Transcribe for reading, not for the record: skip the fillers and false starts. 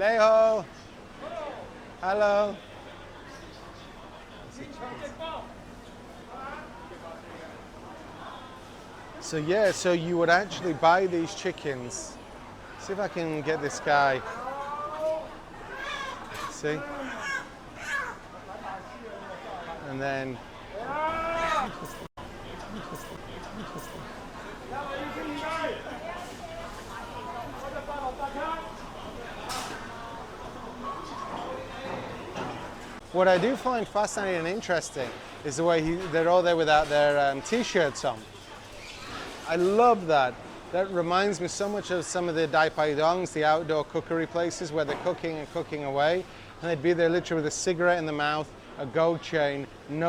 Leho. Hello. So yeah, so you would actually buy these chickens. See if I can get this guy. See? And then what I do find fascinating and interesting is the way they're all there without their t-shirts on. I love that. That reminds me so much of some of the dai pai dongs, the outdoor cookery places where they're cooking and cooking away. And they'd be there literally with a cigarette in the mouth, a gold chain, no